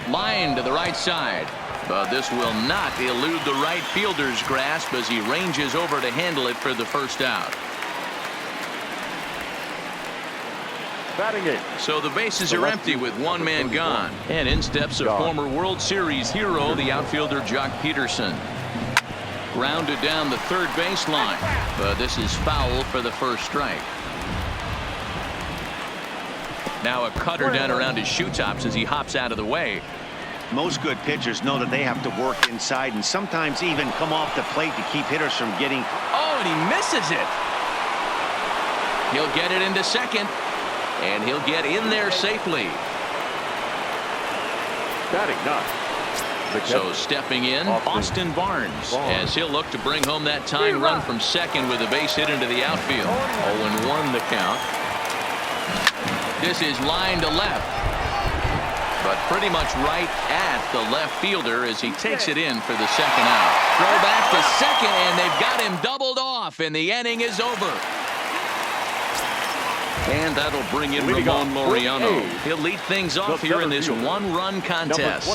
Line to the right side. But this will not elude the right fielder's grasp as he ranges over to handle it for the first out. Batting eighth. So the bases are empty with one man gone. And in steps a former World Series hero, the outfielder Jock Peterson. Grounded down the third baseline. But this is foul for the first strike. Now a cutter down around his shoe tops as he hops out of the way. Most good pitchers know that they have to work inside and sometimes even come off the plate to keep hitters from getting. Oh, and he misses it. He'll get it into second. And he'll get in there safely. Batting ninth. So stepping in, Austin Barnes, as he'll look to bring home that tying run from second with a base hit into the outfield. 0-1 the count. This is line to left. But pretty much right at the left fielder as he takes it in for the second out. Throw back to second, and they've got him doubled off, and the inning is over. And that'll bring in Ramon Laureano. He'll lead things off here in this one-run contest.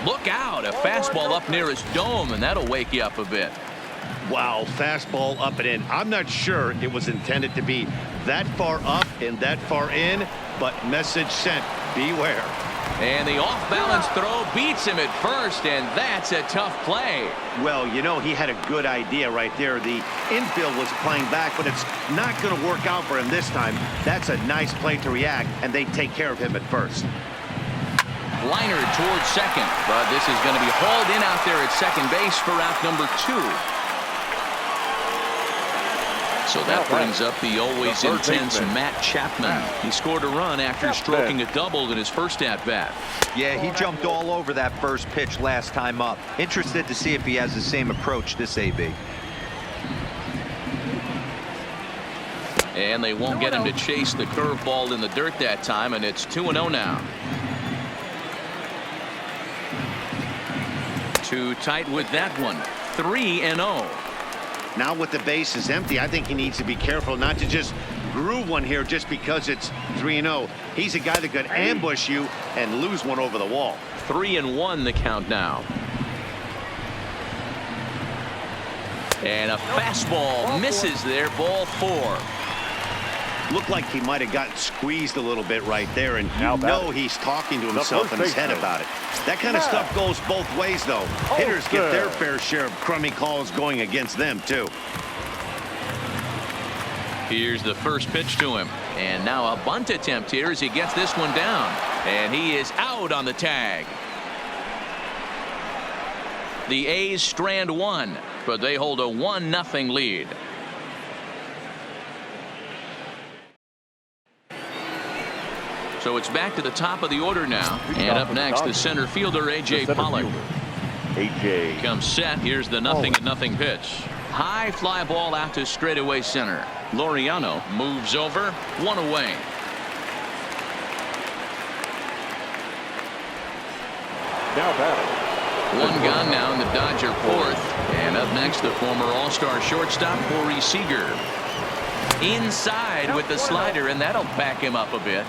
Look out, a fastball up near his dome, and that'll wake you up a bit. Wow, fastball up and in. I'm not sure it was intended to be that far up and that far in, but message sent, beware. And the off-balance throw beats him at first, and that's a tough play. Well, you know, he had a good idea right there. The infield was playing back, but it's not going to work out for him this time. That's a nice play to react, and they take care of him at first. Liner towards second, but this is going to be hauled in out there at second base for out number 2. So that brings up the always intense Matt Chapman. He scored a run after stroking a double in his first at-bat. Yeah, he jumped all over that first pitch last time up. Interested to see if he has the same approach this AB. And they won't get him to chase the curveball in the dirt that time, and it's 2-0 now. Too tight with that one. 3-0. Now with the base is empty, I think he needs to be careful not to just groove one here just because it's 3-0. He's a guy that could ambush you and lose one over the wall. 3-1 the count now. And a fastball misses there, ball 4. Looked like he might have gotten squeezed a little bit right there, and you know he's talking to himself in his head about it. That kind of stuff goes both ways, though. Hitters get their fair share of crummy calls going against them, too. Here's the first pitch to him. And now a bunt attempt here as he gets this one down. And he is out on the tag. The A's strand one, but they hold a 1-0 lead. So it's back to the top of the order now. And up next, the center fielder, A.J. Pollock. A.J. comes set. Here's the 0-0 pitch. High fly ball out to straightaway center. Laureano moves over. 1 away. Now batting. 1 gone now in the Dodger 4th. And up next, the former All-Star shortstop, Corey Seager. Inside with the slider, and that'll back him up a bit.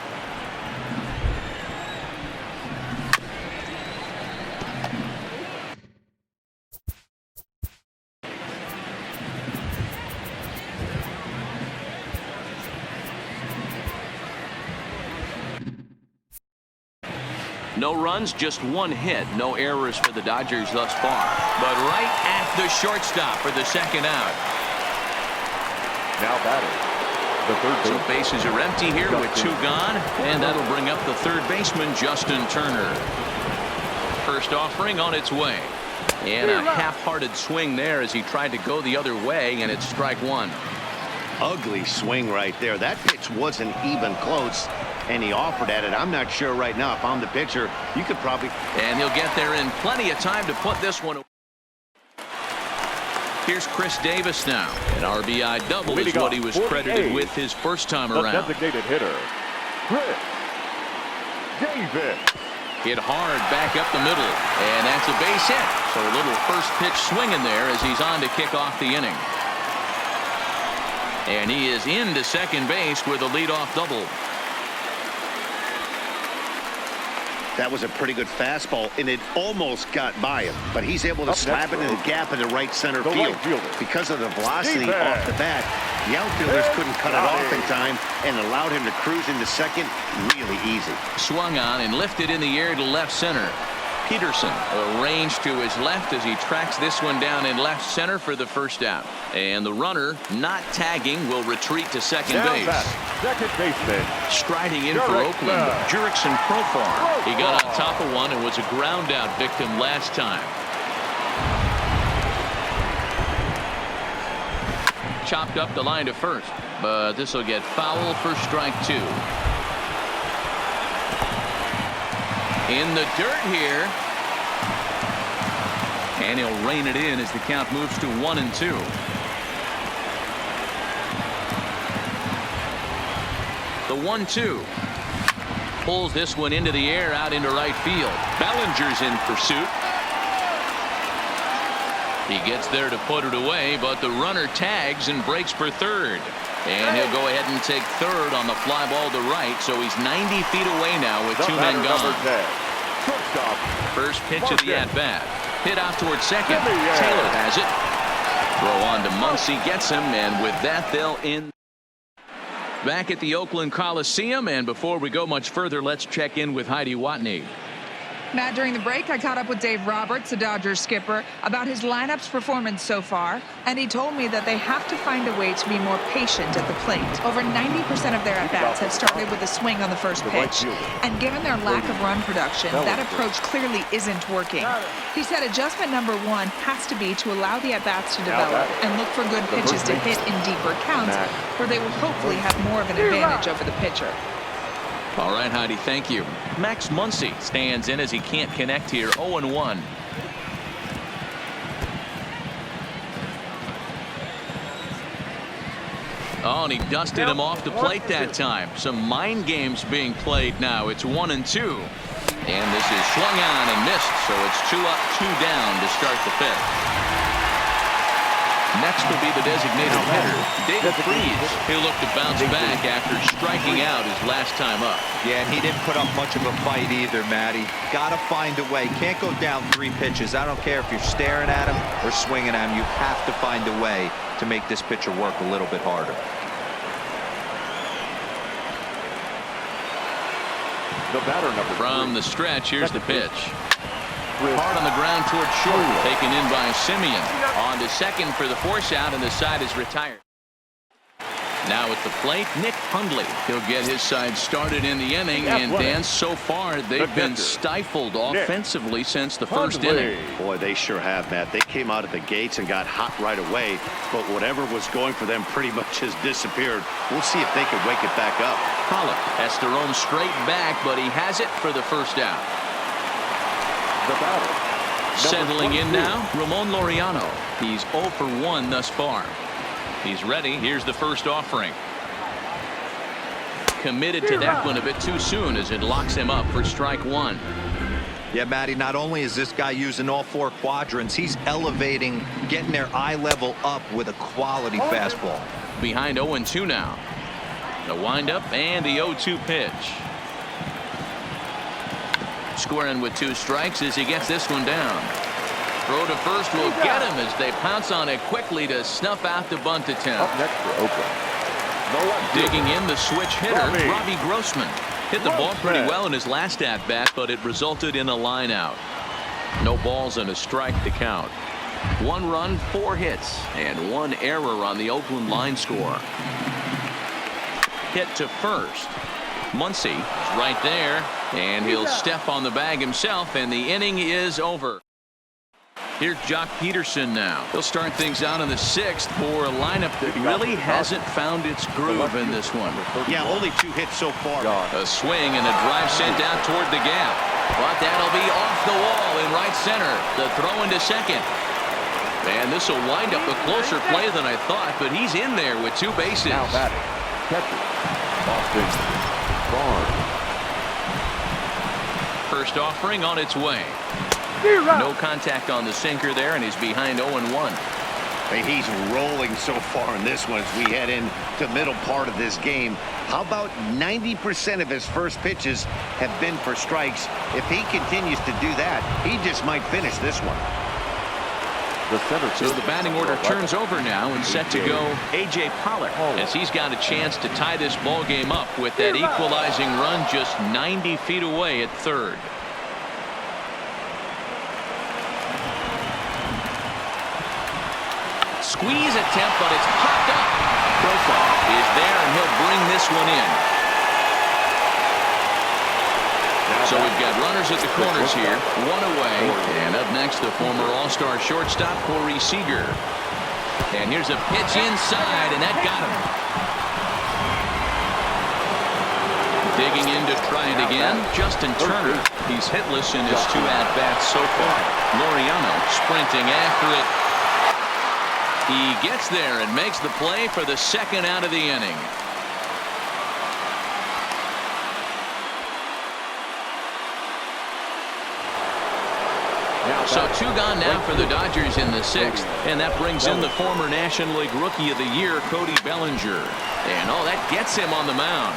No runs, just 1 hit. No errors for the Dodgers thus far. But right at the shortstop for the second out. Now batting. The third So bases are empty here with 2 gone. And that'll bring up the third baseman, Justin Turner. First offering on its way. And a half-hearted swing there as he tried to go the other way, and it's strike 1. Ugly swing right there. That pitch wasn't even close, and he offered at it. I'm not sure right now if I'm the pitcher. You could probably. And he'll get there in plenty of time to put this one away. Here's Chris Davis now. An RBI double is what he was credited with his first time around. Designated hitter, Chris Davis. Hit hard back up the middle, and that's a base hit. So a little first pitch swinging there as he's on to kick off the inning. And he is into second base with a leadoff double. That was a pretty good fastball, and it almost got by him. But he's able to slap it in the gap in the right center field. Because of the velocity off the bat, the outfielders couldn't cut it off in time and allowed him to cruise into second really easy. Swung on and lifted in the air to left center. Peterson arranged to his left as he tracks this one down in left center for the first out. And the runner, not tagging, will retreat to second base. Second baseman. Striding in for Oakland, Jurickson Profar. He got on top of one and was a ground out victim last time. Chopped up the line to first, but this will get foul for strike two. In the dirt here. And he'll rein it in as the count moves to 1-2. The 1-2. Pulls this one into the air out into right field. Bellinger's in pursuit. He gets there to put it away, but the runner tags and breaks for third. And he'll go ahead and take third on the fly ball to right, so he's 90 feet away now with two men gone. First pitch of the at-bat. Hit out towards second. Taylor has it. Throw on to Muncy, gets him, and with that, they'll end. Back at the Oakland Coliseum, and before we go much further, let's check in with Heidi Watney. Matt, during the break, I caught up with Dave Roberts, the Dodgers skipper, about his lineup's performance so far, and he told me that they have to find a way to be more patient at the plate. Over 90% of their at-bats have started with a swing on the first pitch, and given their lack of run production, that approach clearly isn't working. He said adjustment number one has to be to allow the at-bats to develop and look for good pitches to hit in deeper counts, where they will hopefully have more of an advantage over the pitcher. All right, Heidi, thank you. Max Muncy stands in as he can't connect here. 0-1. Oh, and he dusted him off the plate that time. Some mind games being played now. It's 1-2. And this is swung on and missed, so it's 2 up, 2 down to start the fifth. Next will be the designated hitter, David Freese. He'll look to bounce back after striking out his last time up. Yeah, and he didn't put up much of a fight either, Matty. Got to find a way. Can't go down 3 pitches. I don't care if you're staring at him or swinging at him. You have to find a way to make this pitcher work a little bit harder. The batter number From the stretch, here's the pitch. Hard on the ground towards short, taken in by Simeon. On to second for the force out, and the side is retired. Now at the plate, Nick Hundley. He'll get his side started in the inning, and Dan, so far they've been stifled offensively since the first inning. Boy, they sure have, Matt. They came out of the gates and got hot right away, but whatever was going for them pretty much has disappeared. We'll see if they can wake it back up. Pollock has to roam straight back, but he has it for the first out. The batter. Settling in now, Ramon Laureano. He's 0 for 1 thus far. He's ready. Here's the first offering. Committed to that one a bit too soon as it locks him up for strike one. Yeah, Matty, not only is this guy using all 4 quadrants, he's elevating, getting their eye level up with a quality fastball. Behind 0-2 now. The windup and the 0-2 pitch. Squaring with 2 strikes as he gets this one down. Throw to first will get him as they pounce on it quickly to snuff out the bunt attempt. Up next for Oakland. Digging in the switch hitter, Robbie Grossman. Hit the ball pretty well in his last at-bat, but it resulted in a line out. No balls and a strike to count. 1 run, 4 hits, and 1 error on the Oakland line score. Hit to first. Muncy is right there, and he'll step on the bag himself, and the inning is over. Here's Jock Peterson now. He'll start things out in the 6th for a lineup that really hasn't found its groove in this one. Yeah, only 2 hits so far. A swing and a drive sent out toward the gap. But that'll be off the wall in right center. The throw into second. And this will wind up a closer play than I thought, but he's in there with 2 bases. Now batting. Catcher. Austin Barnes. First offering on its way. No contact on the sinker there, and he's behind 0-1. He's rolling so far in this one as we head into middle part of this game. How about 90% of his first pitches have been for strikes? If he continues to do that, he just might finish this one. So the batting order turns over now and set to go A.J. Pollock as he's got a chance to tie this ball game up with that equalizing run just 90 feet away at third. Squeeze attempt, but it's popped up. Brokaw is there, and he'll bring this one in. So we've got runners at the corners here, one away, and up next the former All-Star shortstop Corey Seager. And here's a pitch inside, and that got him. Digging in to try it again, Justin Turner. He's hitless in his 2 at-bats so far. Laureano sprinting after it. He gets there and makes the play for the second out of the inning. So 2 gone now for the Dodgers in the 6th, and that brings in the former National League Rookie of the Year, Cody Bellinger. And that gets him on the mound.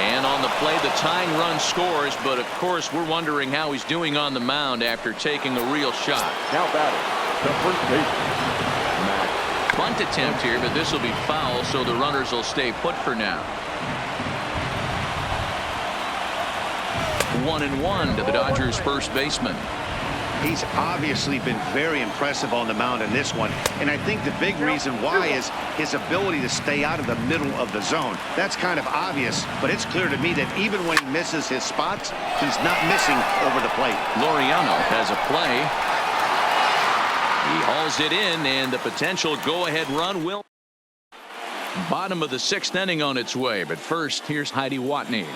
And on the play, the tying run scores, but of course we're wondering how he's doing on the mound after taking a real shot. Now batting, the first baseman. Bunt attempt here, but this will be foul, so the runners will stay put for now. 1-1 to the Dodgers first baseman. He's obviously been very impressive on the mound in this one, and I think the big reason why is his ability to stay out of the middle of the zone. That's kind of obvious, but it's clear to me that even when he misses his spots, he's not missing over the plate. Laureano has a play. He hauls it in, and the potential go-ahead run will. Bottom of the 6th inning on its way, but first, here's Heidi Watney.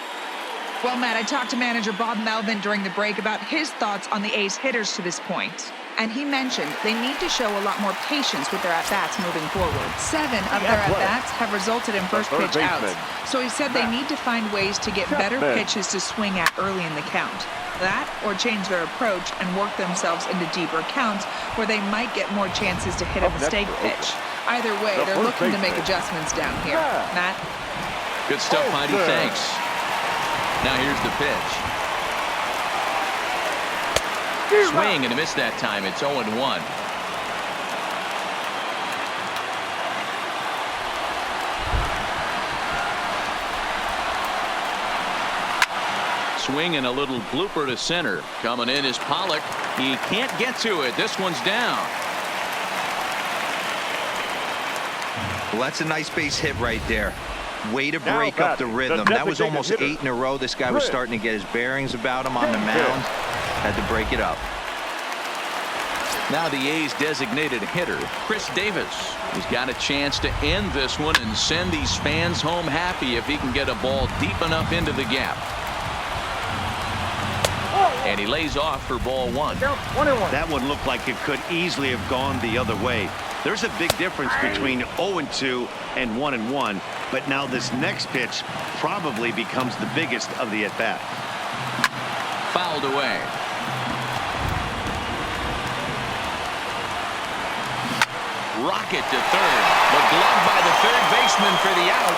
Well, Matt, I talked to manager Bob Melvin during the break about his thoughts on the A's hitters to this point. And he mentioned they need to show a lot more patience with their at-bats moving forward. 7 of their at-bats have resulted in first pitch outs. So he said they need to find ways to get better pitches to swing at early in the count. That or change their approach and work themselves into deeper counts where they might get more chances to hit a mistake pitch. Either way, they're looking to make adjustments down here. Matt? Good stuff, Heidi. Thanks. Now here's the pitch. Swing and a miss that time. It's 0-1. Swing and a little blooper to center. Coming in is Pollock. He can't get to it. This one's down. Well, that's a nice base hit right there. Way to break up the rhythm. That was almost 8 in a row. This guy was starting to get his bearings about him on the mound. Had to break it up. Now the A's designated hitter, Chris Davis. He's got a chance to end this one and send these fans home happy if he can get a ball deep enough into the gap. And he lays off for ball 1. That one looked like it could easily have gone the other way. There's a big difference between 0-2 and 1-1, but now this next pitch probably becomes the biggest of the at-bat. Fouled away. Rocket to third, but gloved by the third baseman for the out.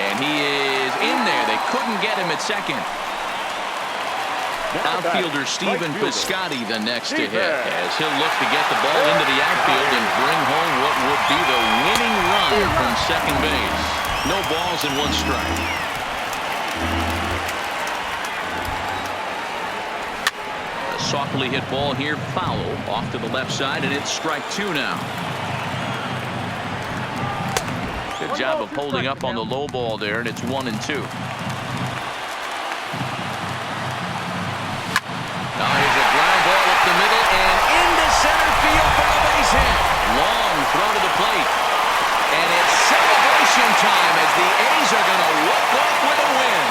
And he is in there. They couldn't get him at second. Outfielder Stephen Piscotty the next to hit as he'll look to get the ball into the outfield and bring home what would be the winning run from second base. No balls and 1 strike. A softly hit ball here, foul off to the left side, and it's strike 2 now. Good job of holding up on the low ball there, and it's 1-2. Now here's a ground ball up the middle and into center field for a base hit. Long throw to the plate. And it's celebration time as the A's are going to walk off with a win.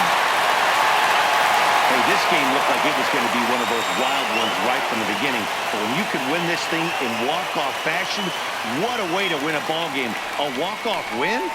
Hey, this game looked like it was going to be one of those wild ones right from the beginning. But when you could win this thing in walk-off fashion, what a way to win a ball game. A walk-off win?